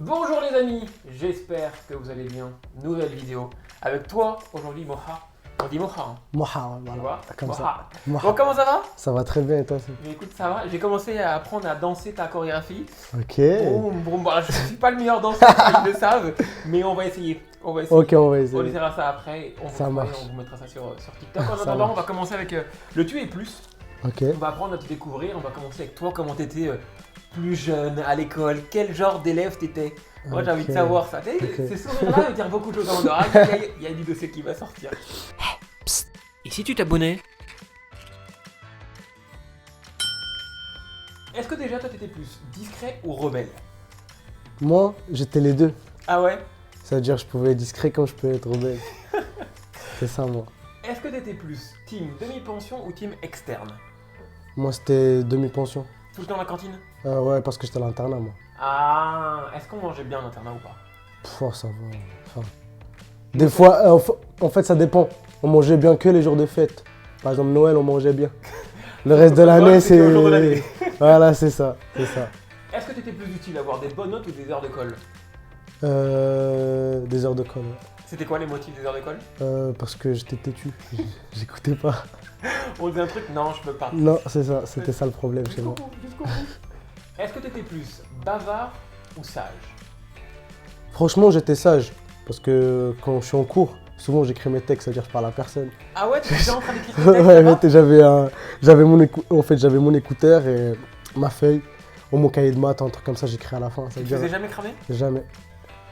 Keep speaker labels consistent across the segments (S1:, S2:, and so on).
S1: Bonjour les amis, j'espère que vous allez bien. Nouvelle vidéo avec toi aujourd'hui Moha. On dit Moha, hein.
S2: Moha,
S1: Tu
S2: voilà.
S1: vois
S2: Comme
S1: Moha.
S2: ça. Moha.
S1: Bon, comment ça va?
S2: Ça va très bien et toi aussi.
S1: Mais écoute, ça va. J'ai commencé à apprendre à danser ta chorégraphie.
S2: Ok.
S1: Bon, bah, je suis pas le meilleur danseur, ils le savent, mais on va essayer. On va essayer.
S2: Ok, on va
S1: On
S2: essayer.
S1: essaiera ça après.
S2: Ça marche.
S1: On vous mettra ça sur TikTok. En
S2: Ça
S1: attendant,
S2: marche.
S1: on va commencer avec le tu et plus.
S2: Ok.
S1: On va apprendre à te découvrir. On va commencer avec toi. Comment t'étais plus jeune à l'école? Quel genre d'élève t'étais? Moi, j'ai envie de
S2: Ok.
S1: savoir ça.
S2: Ok.
S1: Ces sourires-là veulent dire beaucoup de choses. Il y a du dossier qui va sortir. Psst. Et si tu t'abonnais? Est-ce que déjà toi t'étais plus discret ou rebelle?
S2: Moi, j'étais les deux.
S1: Ah ouais?
S2: Ça veut dire que je pouvais être discret comme je peux être rebelle. C'est ça, moi.
S1: Est-ce que t'étais plus team demi-pension ou team externe?
S2: Moi, c'était demi-pension.
S1: Tout le temps à la cantine?
S2: Ouais, parce que j'étais à l'internat, moi.
S1: Ah, est-ce qu'on mangeait bien en internat ou pas?
S2: Oh, ça va. Enfin, des fois, en fait, ça dépend. On mangeait bien que les jours de fête. Par exemple, Noël, on mangeait bien. Le reste de l'année,
S1: Ouais, c'était au jour de l'année.
S2: c'est. Voilà, c'est ça. C'est ça.
S1: Est-ce que t'étais plus utile à avoir des bonnes notes ou des heures de colle?
S2: Des heures de colle. Ouais.
S1: C'était quoi les motifs des heures de colle?
S2: Parce que j'étais têtu. J'écoutais pas.
S1: On disait un truc? Non, je peux pas.
S2: Non, c'est ça. C'était ça le problème chez
S1: Jusqu'au
S2: moi.
S1: bout, jusqu'au bout. Est-ce que t'étais plus bavard ou sage?
S2: Franchement, j'étais sage. Parce que quand je suis en cours, souvent j'écris mes textes, c'est-à-dire que je parle à personne.
S1: Ah ouais, tu étais déjà en train d'écrire tes textes
S2: Ouais,
S1: là-bas?
S2: mais j'avais mon écouteur et ma feuille, ou mon cahier de maths, un truc comme ça, j'écris à la fin. Ça
S1: Tu
S2: veut
S1: te
S2: dire
S1: faisais jamais cramer?
S2: jamais.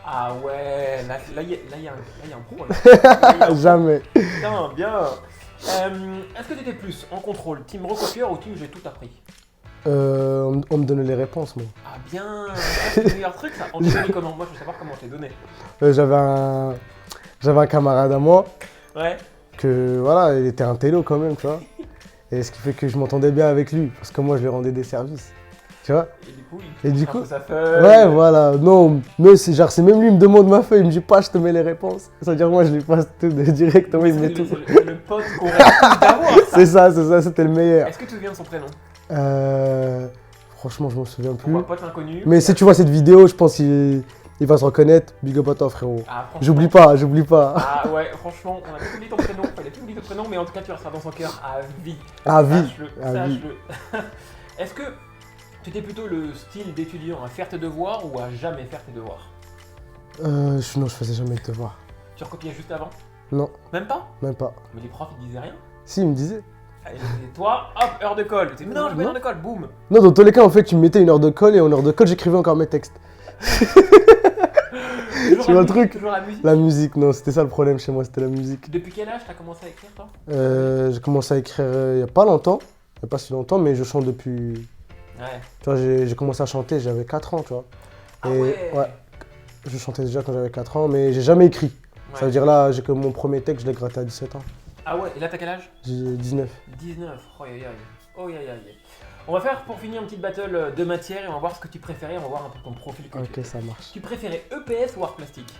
S1: Ah ouais, là il y a un pro là. Là, y a un pro.
S2: Jamais.
S1: Bien, bien. Est-ce que t'étais plus en contrôle, team recopieur ou team j'ai tout appris?
S2: On me donnait les réponses, moi.
S1: Ah bien, c'est le meilleur truc ça. On t'a donné comment? Moi je veux savoir comment on t'est donné.
S2: J'avais un camarade à moi
S1: Ouais.
S2: que, voilà, il était un télo quand même, tu vois. Et ce qui fait que je m'entendais bien avec lui, parce que moi, je lui rendais des services. Tu vois?
S1: Et du coup,
S2: Et du
S1: montre un
S2: coup-
S1: peu sa feuille.
S2: Ouais, voilà. Non, mais c'est genre, c'est même lui, il me demande ma feuille, il me dit pas, je te mets les réponses. C'est-à-dire, moi, je lui passe tout directement, il me met
S1: C'est
S2: tout.
S1: le pote qu'on rêve d'avoir.
S2: C'est ça, c'était le meilleur.
S1: Est-ce que tu te souviens de son prénom?
S2: Franchement, je m'en souviens plus.
S1: Pourquoi pote inconnu?
S2: Mais si tu vois cette vidéo, je pense qu'il va se reconnaître. Big up à toi, frérot.
S1: Ah, franchement.
S2: J'oublie pas.
S1: Ah ouais, franchement, on a tout oublié ton prénom. Fallait tout oublier ton prénom, mais en tout cas, tu resteras dans son cœur à vie.
S2: À vie.
S1: Sache-le,
S2: À vie.
S1: sache-le. Est-ce que tu étais plutôt le style d'étudiant à faire tes devoirs ou à jamais faire tes devoirs?
S2: Non, je faisais jamais de devoirs.
S1: Tu recopiais juste avant?
S2: Non,
S1: Même pas?
S2: même pas.
S1: Mais les profs ils disaient rien.
S2: Si, il me disait.
S1: Allez, et toi, hop, heure de colle. Tu dis, non, je vais
S2: Non.
S1: heure de colle, boum.
S2: Non, dans tous les cas, en fait, tu me mettais une heure de colle et en heure de colle, j'écrivais encore mes textes.
S1: Toujours
S2: Tu
S1: la
S2: vois le
S1: musique,
S2: truc?
S1: Toujours la musique.
S2: La musique, non, c'était ça le problème chez moi, c'était la musique.
S1: Depuis quel âge t'as commencé à écrire toi?
S2: J'ai commencé à écrire il y a pas longtemps. Il y a pas si longtemps, mais je chante depuis.
S1: Ouais.
S2: Tu vois, j'ai commencé à chanter, j'avais 4 ans, tu vois.
S1: Ah
S2: Et
S1: ouais.
S2: je chantais déjà quand j'avais 4 ans, mais j'ai jamais écrit.
S1: Ouais.
S2: Ça veut dire là, j'ai que mon premier texte, je l'ai gratté à 17 ans.
S1: Ah ouais, et là t'as quel âge?
S2: J'ai 19.
S1: 19. Oh aïe aïe aïe. Oh aïe aïe aïe. On va faire pour finir une petite battle de matière et on va voir ce que tu préférais, on va voir un peu ton profil que tu
S2: Ok, ça marche.
S1: Tu préférais EPS ou art plastique?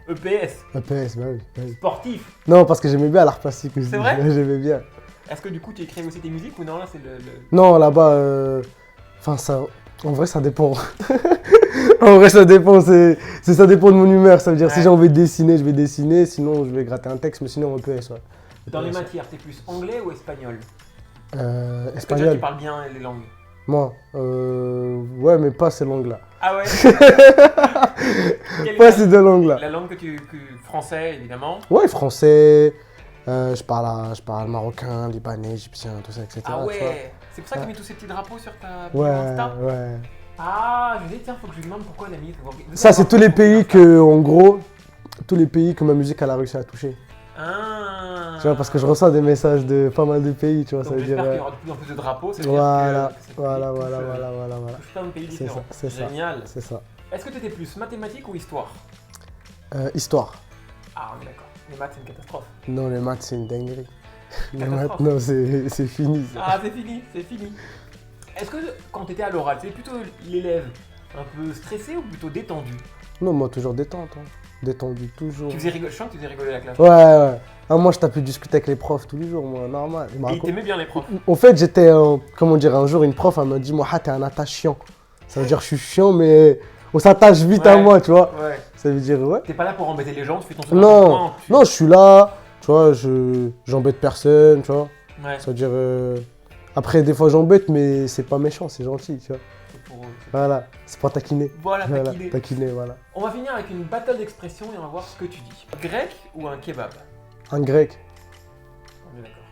S1: EPS,
S2: EPS, bah oui, bah oui.
S1: sportif.
S2: Non, parce que j'aimais bien l'art plastique aussi.
S1: C'est vrai?
S2: Ouais, j'aimais bien.
S1: Est-ce que du coup tu écrivais aussi tes musiques ou non là c'est le...
S2: Non, là-bas, enfin, ça. En vrai, ça dépend. En vrai, ça dépend. Ça dépend de mon humeur. Ça veut dire, si
S1: Ouais.
S2: j'ai envie de dessiner, je vais dessiner. Sinon, je vais gratter un texte. Mais sinon, EPS, ouais.
S1: Dans les
S2: EPS, ouais.
S1: matières, t'es plus anglais ou espagnol? Est-ce que déjà
S2: Espagnol.
S1: tu parles bien les langues?
S2: Moi, ouais, mais pas ces langues-là.
S1: Ah ouais. Quelle est
S2: Pas
S1: la-
S2: ces deux langues-là.
S1: La langue français évidemment.
S2: Ouais, français. Je parle marocain, libanais, égyptien, tout ça, etc.
S1: Ah
S2: tu vois.
S1: ouais. C'est pour ça que tu
S2: Ouais.
S1: mets tous ces petits drapeaux sur ta bio
S2: Ouais,
S1: Insta.
S2: ouais.
S1: Ah, je me disais tiens, faut que je lui demande pourquoi il a mis.
S2: Ça, c'est tous les pays que, en gros, tous les pays que ma musique elle a réussi à toucher.
S1: Ah.
S2: Tu vois, parce que je reçois des messages de pas mal de pays, tu vois,
S1: Donc
S2: ça veut dire.
S1: j'espère qu'il y aura de plus en plus de drapeaux. Ça veut
S2: Voilà,
S1: dire que cette
S2: voilà,
S1: musique
S2: voilà,
S1: touche,
S2: voilà, voilà.
S1: touche plein de pays
S2: C'est
S1: différents.
S2: ça, c'est ça.
S1: Génial.
S2: C'est ça.
S1: Est-ce que tu étais plus mathématiques ou histoire?
S2: Histoire.
S1: Ah, on est d'accord. Les maths, c'est une catastrophe.
S2: Non, les maths, c'est une dinguerie. Les
S1: Catastrophe.
S2: maths, non, c'est fini. Ça.
S1: Ah, c'est fini, c'est fini. Est-ce que quand tu étais à l'oral, c'était plutôt l'élève un peu stressé ou plutôt détendu?
S2: Non, moi, toujours détente. Hein. Détendu, toujours.
S1: Tu faisais rigoler, je sens que tu faisais rigoler la classe.
S2: Ouais, ouais. Ah, moi, je tapais discuter avec les profs tous les jours, moi, normal.
S1: Et ils t'aimaient bien les profs.
S2: En fait, j'étais, comment dire, un jour, une prof, elle m'a dit, moi, t'es un attachant. Ça veut dire, je suis chiant, mais on s'attache vite à
S1: Ouais.
S2: moi, tu vois.
S1: Ouais.
S2: Ça veut dire, ouais.
S1: T'es pas là pour embêter les gens, tu fais ton
S2: Non, non, je suis là, tu vois, j'embête personne, tu vois.
S1: Ouais.
S2: Ça veut dire. Après, des fois, j'embête, mais c'est pas méchant, c'est gentil, tu vois.
S1: C'est pour eux.
S2: Voilà, c'est pas taquiner.
S1: Voilà, taquiner.
S2: Taquiner, voilà.
S1: On va finir avec une battle d'expression et on va voir ce que tu dis. Grec ou un kebab?
S2: Un grec,
S1: On est d'accord.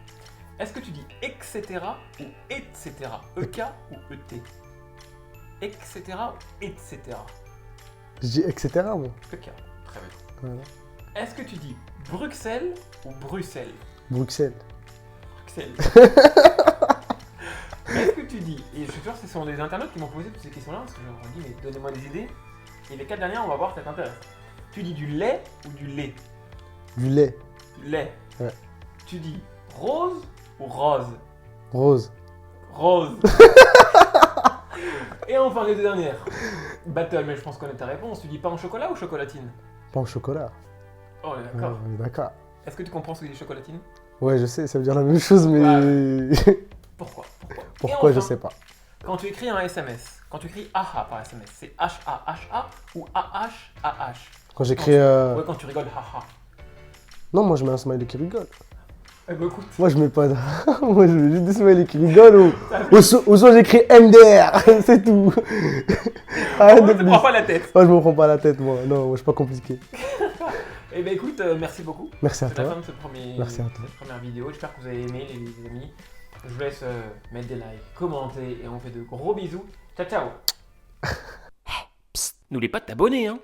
S1: Est-ce que tu dis etc. ou etc. EK ou ET? Etc. ou etc.
S2: je dis etc. moi.
S1: EK. Très bien.
S2: Voilà.
S1: Est-ce que tu dis Bruxelles ou Bruxelles?
S2: Bruxelles.
S1: Bruxelles. Est-ce que tu dis, et je suis sûr que ce sont des internautes qui m'ont posé toutes ces questions-là, parce que je leur ai dit, mais donnez-moi des idées. Et les 4 dernières, on va voir si ça t'intéresse. Tu dis du lait ou du lait?
S2: Du lait.
S1: Du lait.
S2: Ouais.
S1: Tu dis rose ou rose?
S2: Rose.
S1: Rose. Et enfin, les 2 dernières. Battle, mais je pense connaître ta réponse. Tu dis pain au chocolat ou chocolatine?
S2: Pas au chocolat.
S1: Oh, on est d'accord.
S2: On est d'accord.
S1: Est-ce que tu comprends ce que dit chocolatine?
S2: Ouais, je sais, ça veut dire la même chose, mais.
S1: Pourquoi?
S2: Pourquoi,
S1: Et
S2: je
S1: enfin,
S2: sais pas.
S1: Quand tu écris un SMS, quand tu écris AHA par SMS, c'est H-A-H-A ou A-H-A-H?
S2: Quand j'écris.
S1: Ouais, quand tu rigoles, haha.
S2: Non, moi je mets un smiley qui rigole.
S1: Eh ben écoute,
S2: Moi je mets pas de. Moi je mets juste des smileys qui rigolent ou soit j'écris MDR, c'est tout. Arrête
S1: on
S2: de
S1: ne te
S2: plus.
S1: prends pas la tête.
S2: Moi je me prends pas la tête, moi. Non, moi je suis pas compliqué.
S1: Eh ben écoute, merci beaucoup.
S2: Merci à
S1: C'est la
S2: toi.
S1: fin de
S2: Merci à toi.
S1: cette première vidéo. J'espère que vous avez aimé les amis. Je vous laisse mettre des likes, commenter et on fait de gros bisous. Ciao ciao. N'oublie pas de t'abonner hein.